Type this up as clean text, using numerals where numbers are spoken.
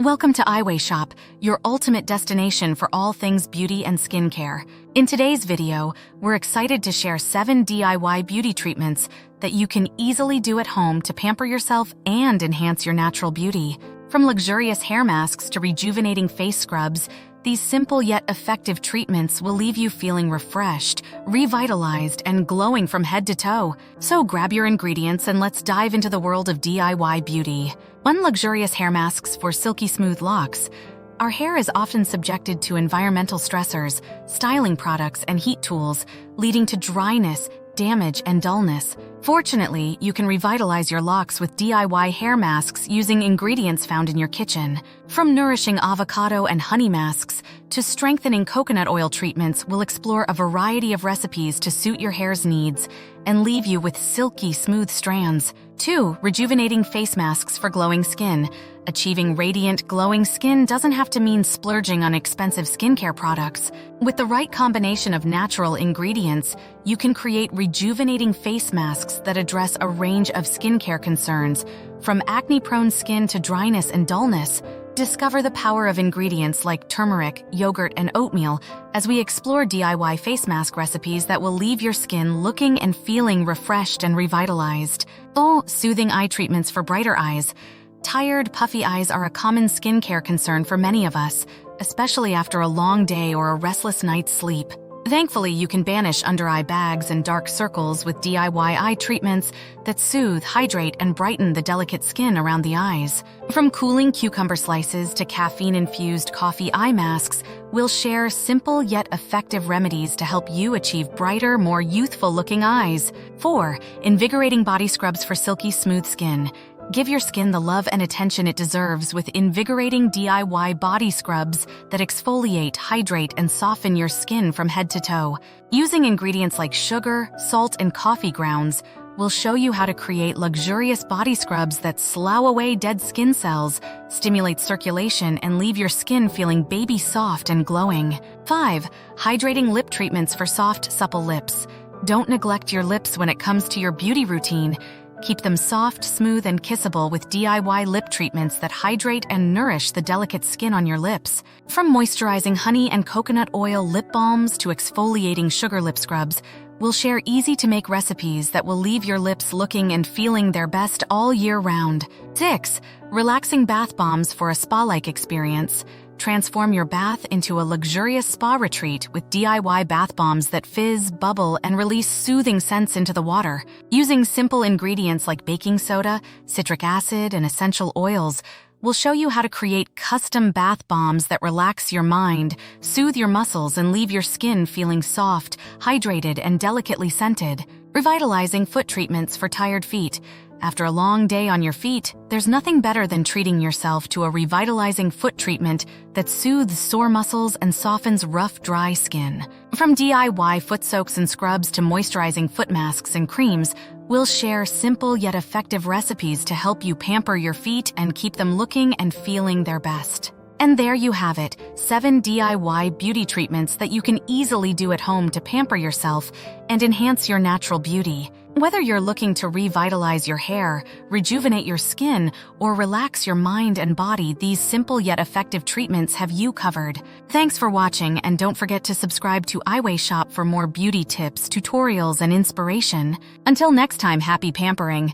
Welcome to eiwayshop, your ultimate destination for all things beauty and skincare. In today's video, we're excited to share 7 DIY beauty treatments that you can easily do at home to pamper yourself and enhance your natural beauty. From luxurious hair masks to rejuvenating face scrubs, these simple yet effective treatments will leave you feeling refreshed, revitalized, and glowing from head to toe. So grab your ingredients and let's dive into the world of DIY beauty. 1. Luxurious hair masks for silky smooth locks. Our hair is often subjected to environmental stressors, styling products, and heat tools, leading to dryness, damage, and dullness. Fortunately, you can revitalize your locks with DIY hair masks using ingredients found in your kitchen. From nourishing avocado and honey masks to strengthening coconut oil treatments, we'll explore a variety of recipes to suit your hair's needs and leave you with silky, smooth strands. 2. Rejuvenating face masks for glowing skin. Achieving radiant, glowing skin doesn't have to mean splurging on expensive skincare products. With the right combination of natural ingredients, you can create rejuvenating face masks that address a range of skincare concerns, from acne-prone skin to dryness and dullness. Discover the power of ingredients like turmeric, yogurt, and oatmeal as we explore DIY face mask recipes that will leave your skin looking and feeling refreshed and revitalized. Oh, soothing eye treatments for brighter eyes. Tired, puffy eyes are a common skincare concern for many of us, especially after a long day or a restless night's sleep. Thankfully, you can banish under-eye bags and dark circles with DIY eye treatments that soothe, hydrate, and brighten the delicate skin around the eyes. From cooling cucumber slices to caffeine-infused coffee eye masks, we'll share simple yet effective remedies to help you achieve brighter, more youthful-looking eyes. 4. Invigorating body scrubs for silky smooth skin. Give your skin the love and attention it deserves with invigorating DIY body scrubs that exfoliate, hydrate, and soften your skin from head to toe. Using ingredients like sugar, salt, and coffee grounds, we'll show you how to create luxurious body scrubs that slough away dead skin cells, stimulate circulation, and leave your skin feeling baby soft and glowing. 5. Hydrating lip treatments for soft, supple lips. Don't neglect your lips when it comes to your beauty routine. Keep them soft, smooth, and kissable with DIY lip treatments that hydrate and nourish the delicate skin on your lips. From moisturizing honey and coconut oil lip balms to exfoliating sugar lip scrubs, we'll share easy-to-make recipes that will leave your lips looking and feeling their best all year round. 6. Relaxing bath bombs for a spa-like experience. Transform your bath into a luxurious spa retreat with DIY bath bombs that fizz, bubble, and release soothing scents into the water. Using simple ingredients like baking soda, citric acid, and essential oils, we'll show you how to create custom bath bombs that relax your mind, soothe your muscles, and leave your skin feeling soft, hydrated, and delicately scented. Revitalizing foot treatments for tired feet. After a long day on your feet, there's nothing better than treating yourself to a revitalizing foot treatment that soothes sore muscles and softens rough, dry skin. From DIY foot soaks and scrubs to moisturizing foot masks and creams, we'll share simple yet effective recipes to help you pamper your feet and keep them looking and feeling their best. And there you have it, 7 DIY beauty treatments that you can easily do at home to pamper yourself and enhance your natural beauty. Whether you're looking to revitalize your hair, rejuvenate your skin, or relax your mind and body, these simple yet effective treatments have you covered. Thanks for watching, and don't forget to subscribe to eiwayshop for more beauty tips, tutorials, and inspiration. Until next time, happy pampering!